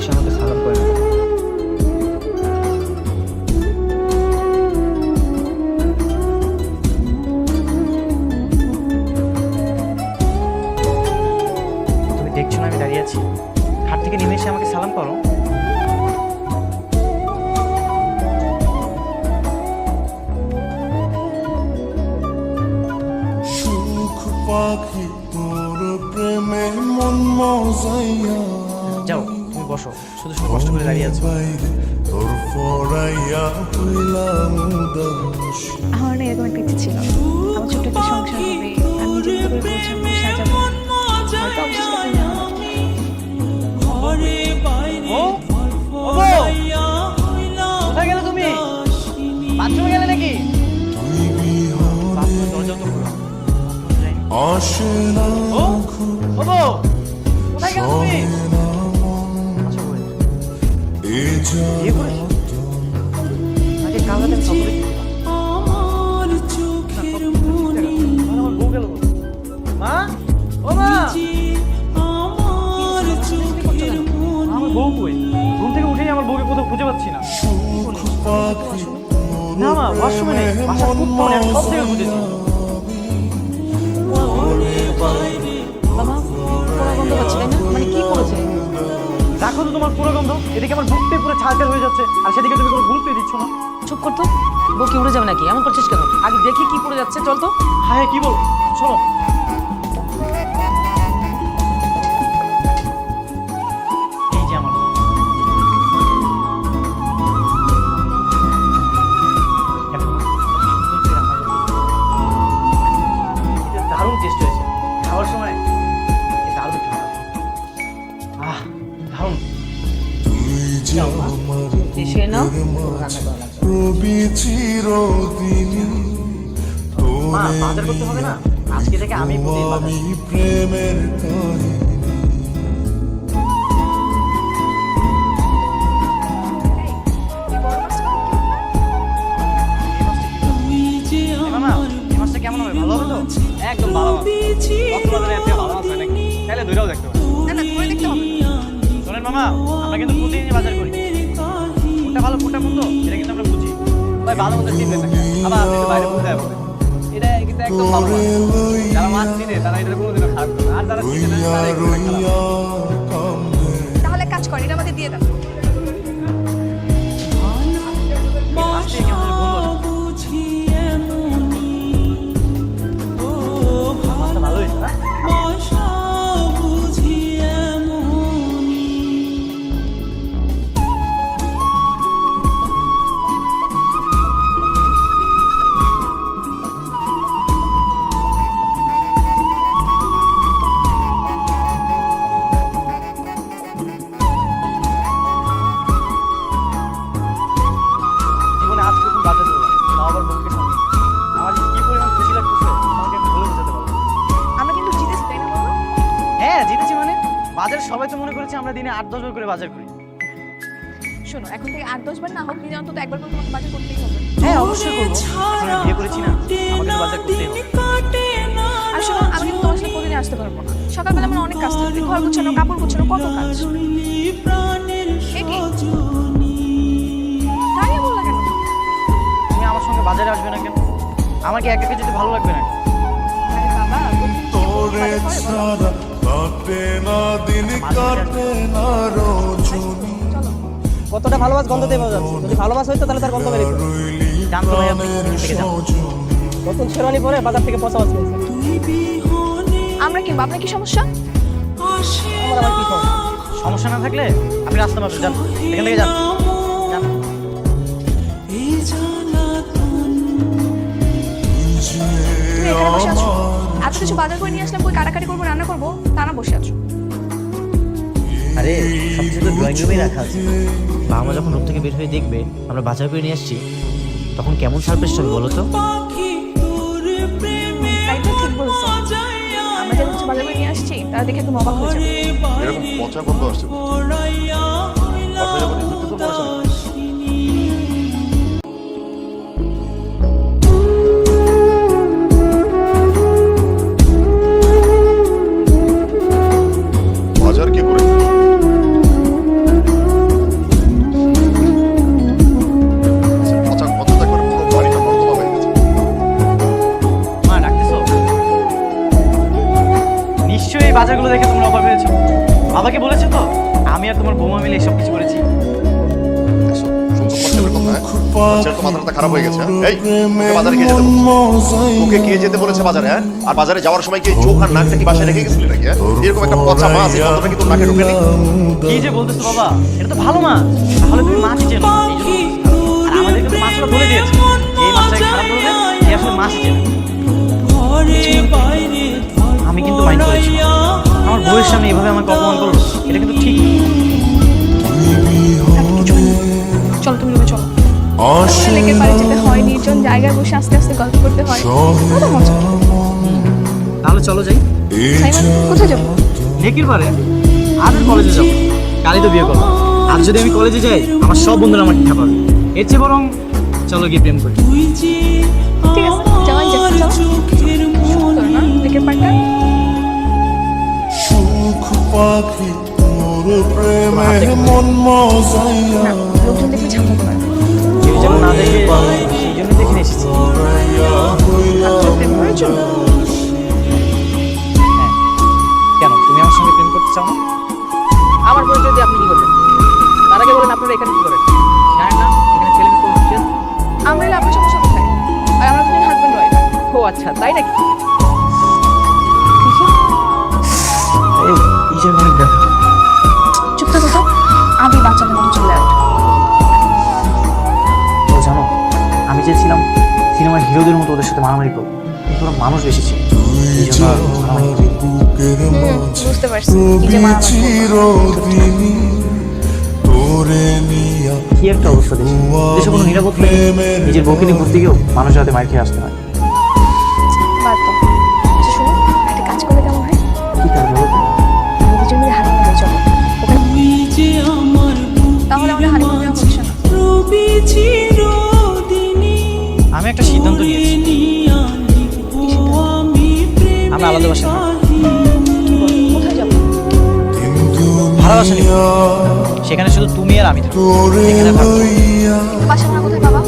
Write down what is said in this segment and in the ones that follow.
বসে আমাকে সালাম করে না। তুমি দেখছো না আমি দাঁড়িয়ে আছি, হাট থেকে নেমে এসে আমাকে সালাম করো। পাখি তোর প্রেমে মন মজাইয়া যাও তুমি বসো, শুধু শুধু কষ্ট করে দাঁড়িয়ে আছো। তোর ফরাইয়া হইলাম উদাস। আমার না এরকম একটা ইচ্ছে ছিল, আমার ছোট্ট একটা সংসার হবে, আমি নিজের মতো করে গোছাবো, সাজাবো, হয়তো অবশেষে কোথায় গেলে তুমি? বাথরুমে গেলে নাকি? তুই বিহনে দরজা তো খোলা। আসে না কোথায় গেলে তুমি? আচ্ছা, wait। এ বিয়ে করেছো? আগে কাল রাতে আমি খবরে ছিলাম। আমার বউ গেল কোথায়? মা, ও মা, আমার বউ কই? ঘুম থেকে উঠেই আমার বউকে কোথাও খুঁজে পাচ্ছি না। পাখি না মা, ওয়াশরুমে নেই, বাসার কুত্তা আমি সব থেকে খুঁজেছি। বাবা পোড়া গন্ধ পাচ্ছি, তাই না? মানে কি করেছে? দেখো তো তোমার পুরো গন্ধ, এদিকে আমার বুকটাই পুরো ছাড়খাড় হয়ে যাচ্ছে, আর সেদিকে তুমি কোনো গুরুত্বই দিচ্ছ না। চুপ করতো, বউ কি উড়ে যাবে নাকি? এমন করছিস কেন? আগে দেখি কি পড়ে যাচ্ছে, চল তো। হ্যাঁ কি বল, শোনো। এই যে আমার দারুণ টেস্ট হয়েছে, খাওয়ার সময় দারুণ ঠান্ডা। দারুণ। তুই যে আমার সে নাও রবি চিরদিনই মা, বাজার করতে হবে না, আজকে থেকে আমি প্রতিদিন বাজার আমি প্রেমের কাহিনী কেমন হবে? ভালো হবে তো? একদম ভালো মাছ। কক্সবাজারে এত ভালো মাছ হয় নাকি? তাহলে দুইটাও দেখতে পারেন। না না, ধরে দেখতে হবে। শোনেন মামা, আমরা কিন্তু প্রতিদিনই বাজার করি। কোনটা ভালো কোনটা মন্দ এটা কিন্তু আমরা বুঝি। ভাই ভালো মন্দ চিনবেন না কেন? আবার আপনি তো বাইরে ঘুরতে যাবেন। এটা কিন্তু একদম ভালো মাছ। যারা মাছ চিনে তারা এটা কোনোদিনও খারাপ করে না, আর যারা চিনে না তারা এগুলো খারাপ। তাহলে কাজ কর, এটা আমাদের দিয়ে দাও। মাছটা কেমন যেন গন্ধ আসছে। মাছটা ভালো হয়েছে না? জীবনে আজ প্রথম বাজার করলাম, তাও আবার বউকে সঙ্গে। আমার কি পরিমাণ খুশি লাগতেছে আমাকে আমি বলে বোঝাতে পারবো না। আমরা কিন্তু জিতেছি, তাই না বাবা? হ্যাঁ জিতেছি মানে, বাজার সবাই তো মনে করেছে আমরা দিনে 8-10 বার করে বাজার করি। শোনো, এখন থেকে 8-10 বার না হোক, নিজে অন্তত একবার করে তোমাকে বাজার করতেই হবে। হ্যাঁ অবশ্যই করবো, এখন আমি বিয়ে করেছি না, আমাকে তো বাজার করতেই হবে। আর শোনো, আমি কিন্তু তোমার সাথে প্রতিদিন আসতে পারবো না। সকালবেলা আমার অনেক কাজ থাকে, ঘর গোছানো, কাপড় গোছানো, কত কাজ। এ কি? দাঁড়িয়ে বললা কেন? তুমি আমার সঙ্গে বাজারে আসবে না কেন? আমাকে একা একা যেতে ভালো লাগবে না? আরে বাবা, তোরে ছাড়া কাটে না দিন কাটে না রজনী কতটা ভালো মাছ গন্ধ দিয়ে পাওয়া যাচ্ছে। যদি ভালো মাছ হইতো তাহলে তার গন্ধ বেরিয়ে যেত। রইলি জানতো ভাই আপনি প্রাণের থেকে যান। সজনী নতুন শেরওয়ানি পরে বাজার থেকে পচা মাছ কিনছে। আমরা কিনবো, আপনার কি সমস্যা? আমার আবার কি সমস্যা? সমস্যা না থাকলে আপনি রাস্তা মাপে যান, এখান থেকে যান যান। তুমি এখানে বসে আছো, এত কিছু বাজার করে নিয়ে আসলাম, কই কাটাকাটি করবো, রান্না করবো, তা না বসে আছো। আরে সবকিছু তো ড্রয়িং রুমেই রাখা আছে। বাবা মা যখন রুম থেকে বের হয়ে দেখবে আমরা বাজার করে নিয়ে আসছি, তখন কেমন সারপ্রাইজ হবে বলো তো? তাই তো, ঠিক বলছো। আমরা যা কিছু বাজার করে নিয়ে আসছি তারা দেখে একদম অবাক হয়ে যাবে। এরকম পচা গন্ধ আসছে বাসায় যাবো নি, তো মনে আছে না? বাজার কে করে? এই বাজারগুলো দেখে তোমরা অবাক হয়েছো? বাবাকে বলেছো তো আমি আর তোমার বৌমা মিলে এসব কিছু করেছি? এসো, শুনছো কনস্টেবল কথা, হ্যাঁ? বাচ্চার তো মাথাটা খারাপ হয়ে গেছে, হ্যাঁ? এই, ওকে বাজারে কে যেতে বলছে? ওকে কে যেতে বলেছে বাজারে, হ্যাঁ? আর বাজারে যাওয়ার সময় কি এই চোখ আর নাকটা কি বাসায় রেখে গেছিলি নাকি, হ্যাঁ? এরকম একটা পচা মাছ এই গন্ধটা কি তোর নাকে ঢোকেনি? কি যে বলতেছো বাবা, এটা তো ভালো মাছ। তাহলে তুমি মাছই চেনো, এই জন্য বলতেছো। আর আমাদেরকে তো মাছটা বলে দিয়েছে যে এই মাছটা খারাপ বলবে সে আসলে মাছই চেনে। আমি কিন্তু মাইন্ড করেছি না। আমার বউয়ের সামনে এভাবে আমাকে অপমান করলো, এটা কিন্তু ঠিক না। এত কিছু হয়নি। চলো তুমি রুমে চলো। লেকের পাড়ে যেতে হয়, নির্জন জায়গায় বসে আস্তে আস্তে গল্প করতে হয়, কত মজা। তাহলে চলো যাই। সাইমন, কোথায় যাবো? লেকের পারে আর কলেজে যাবো। কালই তো বিয়ে করবো। আর যদি আমি কলেজে যাই আমার সব বন্ধুরা আমাকে ঠেপাবে। এর চেয়ে বরং চলো গিয়ে প্রেম করি। ঠিক আছে, যাওয়াই যাচ্ছে। চলো, সুন্দর না লেকের পাড়টা? সুখ পাখি মোর প্রেমে মন মজাইয়া না, লোকজন দেখলে ঝামেলা করে। কেউ যেন না দেখে সেই জন্য দেখে এসেছি। আপনারা প্রেম করার জন্য? হ্যাঁ, কেন তুমি আমার সঙ্গে প্রেম করতে চাও না? আমার পরিচয় দিয়ে আপনি কি করবেন? তার আগে বলেন আপনারা এখানে কি করেন? জানেন না এখানে ছেলে মেয়ে কোনো নিষেধ? আমরা এলে আপনার সমস্যা কোথায়? আর আমরা দুজন হাজব্যান্ড ওয়াইফ। ও আচ্ছা, তাই নাকি? এই যে অনেক ব্যথা। চুপ থাকো তো, আমি বাচ্চাদের মতো চলে আসবো। ও জানো, আমি চেয়েছিলাম সিনেমার হিরোদের মতো ওদের সাথে মারামারি করবো, কিন্তু ওরা মানুষ বেশি ছিল, এই জন্য আর মারামারি করিনি। বুকের মাঝে বুঝতে পারছি কি যে মারামারি করবো। চিরদিনই তোরে নিয়া কি একটা অবস্থা দেশে, দেশে কোনো নিরাপদ নেই। নিজের বউকে নিয়ে ঘুরতে গিয়েও মানুষের হাতে মার খেয়ে আসতে হয়। বাদ দাও। আচ্ছা শোনো, একটা কাজ করলে কেমন হয়? কি কাজ বলো তো? আমরা দুজন মিলে হানিমুনে চলো ওখানে। তাহলে আমাদের হানিমুনে হচ্ছে না। আমি একটা সিদ্ধান্ত নিয়েছি, আমরা আলাদা বাসা নেব। কি বল, কোথায় যাবো? ভাড়া বাসা নিব, সেখানে শুধু তুমি আর আমি থাকবো। এখানে থাকবো, কিন্তু বাসা ভাড়া কোথায় পাবা?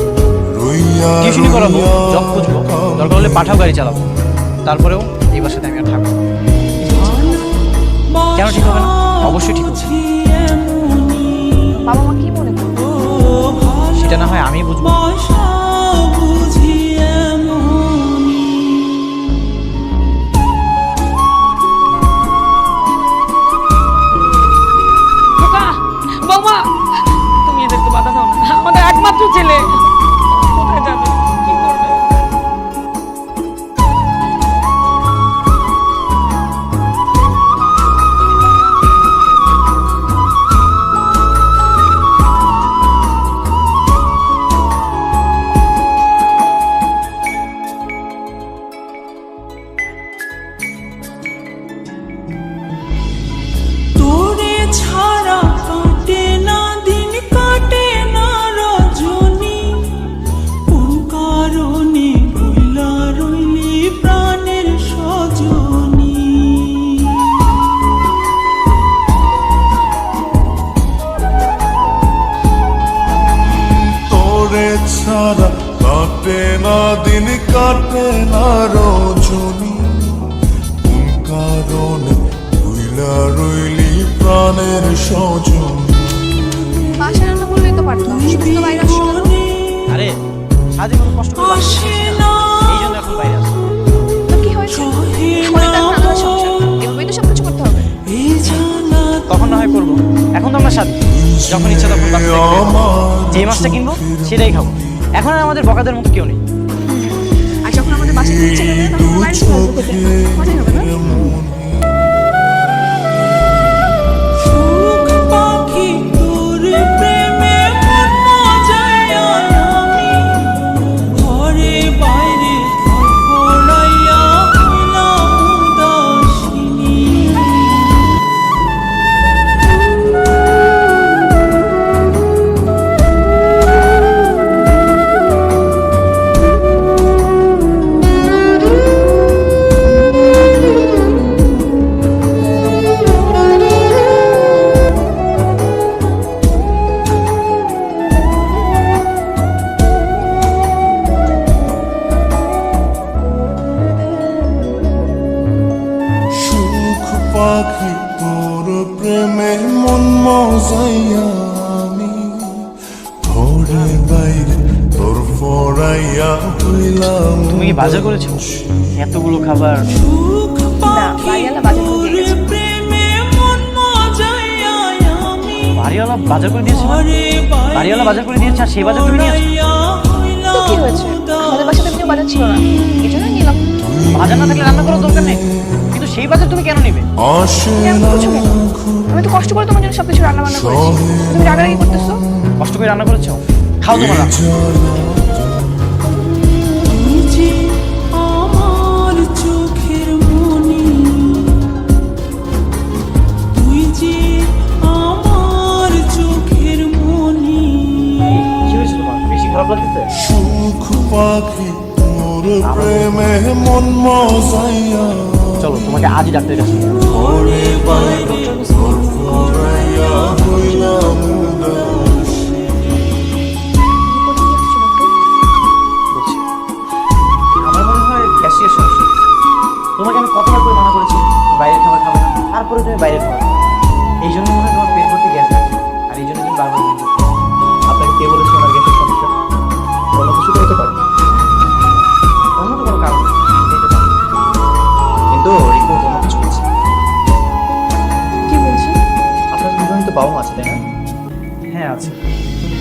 টিউশনি করাবো, জব খুঁজবো, দরকার হলে পাঠাও গাড়ি চালাবো। তারপরেও এই বাসাতে আমি আর থাকবো। কেন ঠিক হবে না? অবশ্যই ঠিক হবে। বাবা মা কি মনে করবে? সেটা না হয় আমি বুঝবো। খোকা, বৌমা, তুমি এদেরকে বাধা দাও না, আমাদের একমাত্র ছেলে। কোথায় যাবে, কি করবে? তোরে ছাড়া কাটে না দিন, কাটে না রজনী, কোন কারণে ভুলা রইলি প্রাণের সজনী। তোরে ছাড়া কাটে না দিন কাটে না রজনী, কোন কারণে ভুইলা রইলি প্রাণের সজন। বাসা রান্না করলেই তো পারতাম, শুধু তো বাইরে আসছো কেন? আরে সারাদিন কত কষ্ট করে বাসা আসে করছি না না, এই জন্য এখন বাইরে আসি। তো কি হয়েছে? আমাদের তো এখন আলাদা সংসার, এভাবেই তো সবকিছু করতে হবে। এই জানা তখন না হয় করবো, এখন তো আমরা স্বাধীন, যখন ইচ্ছা তখন বাচ্চা যে মাছটা কিনবো সেটাই খাবো। এখন আর আমাদের বকাদের মতো কেউ নেই। আর যখন আমাদের বাসা থেকে ইচ্ছে করবে তখন বাইরে চলে আসবো খেতে। মজাই হবে না? সুখ পাখি তোর প্রেমে মন মজাইয়া আমি, ঘরে বাইরে ধড়ফড়াইয়া হইলাম উদাসিনী। পাখি তোর প্রেমে মন মজাইয়া আমি ঘরে বাইরে তোর ফরাইয়া হইলাম তুমি কি বাজার করেছো এতগুলো খাবার? সুখ বাড়িওয়ালা বাজার করে দিয়ে গেছে। প্রেমে মন মজাইয়া আমি বাড়িওয়ালা বাজার করে দিয়েছে মানে? বাড়িওয়ালা বাজার করে দিয়েছে আর সেই বাজার তুমি নিয়েছো? তো কি হয়েছে, আমাদের বাসাতে এমনিও বাজার ছিল না, এই জন্য নিলাম। বাজার না থাকলে রান্না করার দরকার নেই, কিন্তু সেই বাজার তুমি কেন নিবে? আসে কেন না করছো কেন? আমি তো কষ্ট করে তোমার জন্য সবকিছু রান্না বান্না করেছি, তুমি রাগারাগি করতেছো। কষ্ট করে রান্না করেছো, খাও তোমার রান্না। তুই যে আমার চোখের মনি, তুই যে আমার চোখের মনি। কি হয়েছে তোমার, বেশি খারাপ লাগতেছে? সুখ পাখি তোর প্রেমে মন মজাইয়া চলো তোমাকে আজই ডাক্তারের কাছে নিয়ে যাবো। ঘরে বাইরে তোর ফরাইয়া হইলাম উদাসী। বলছি, আমার মনে হয় গ্যাসের সমস্যা। তোমাকে আমি কতবার করে মানা করেছি বাইরের খাবার খাবে না, তারপরে তুমি বাইরের খাবার খাও। এই জন্য মনে হয় তোমার পেট ভর্তি গ্যাস আছে, আর এই জন্য তুমি বারবার বলছো। আপনাকে কে বলেছে আমার গ্যাসের সমস্যা? অন্য কিছু তো হতে পারে, অন্য তো কোনো কারণ নেই, এটা জানি। কিন্তু রিপোর্ট অন্য কিছু বলছে। কি বলছো? আপনার দুজন তো বাবা মা আছে তাই না? হ্যাঁ আছে।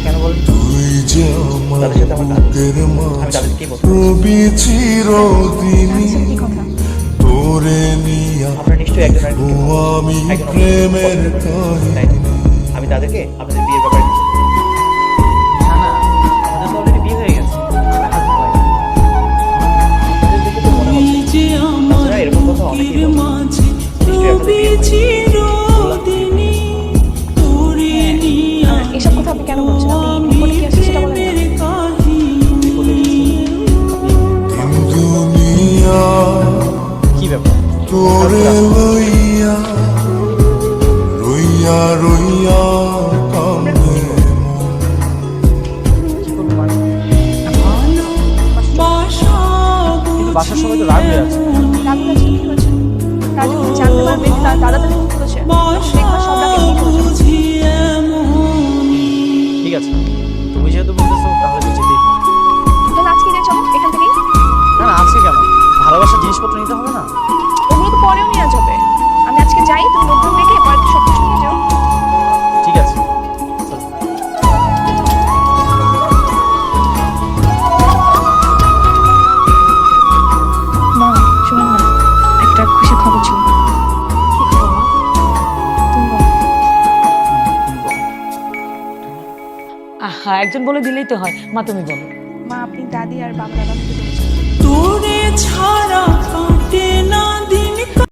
কেন বলেন? তুই যে আমার তাদের সাথে আমার কাজ। বুকের আমি মাঝ তাদেরকে বলবো। রবি চিরদিনই আচ্ছা, কি কথা? তোরে নিয়া আপনার নিশ্চয়ই একজন আর ও আমি একজন প্রেমের তাই না? আমি তাদেরকে আপনাদের বিয়ের ব্যাপারে না না, আমাদের তো অলরেডি বিয়ে হয়ে গেছে। আমরা husband wife। আপনাদের দেখে তো মনে তুই হচ্ছে। যে আমার তাছাড়া এরকম কথা অনেকেই চোখের বলে। মাঝে নিশ্চয়ই আপনাদের রবি বিয়ে হয়নি। চিরদিনই, তোরে নিয়া আর এসব কথা আপনি কেন বলছেন? আপনি রিপোর্টে কি আছে সেটা বলেন না। প্রেমের কাহিনী। দুনিয়া কি ব্যাপার? তোরে লইয়া রইয়া রইয়া কান্দে বাসা কিন্তু বাসার সবাই তো রাগ হয়ে আছে। রাজু কাছে কি হয়েছে? রাজু কি জানতে পারবে তার দাদা তাদের কি করেছে? দেখবা সব রাগ এমনি চলে যাবে। ঠিক আছে, তুমি যেহেতু বলতেছো তাহলে তো যেতেই হবে। তাহলে আজকে যাই, চলো এখান থেকেই। না না, আজকে কেন? ভালোবাসার জিনিসপত্র নিতে হবে না? ওগুলো তো পরেও নেওয়া যাবে। আমি আজকে যাই, তুমি লোকজন দেখে পরে তো সব কিছু নিয়ে যাও। ঠিক আছে, চলো। মা শুনুন না, একটা খুশি খবর ছিল। কি খবর মা? তুমি বলো। আহা, একজন বলে দিলেই তো হয়। মা তুমি বলো। মা আপনি দাদি আর বাবা দাদা থেকে বলেছেন। তোরে ছাড়া কাটে না দিন।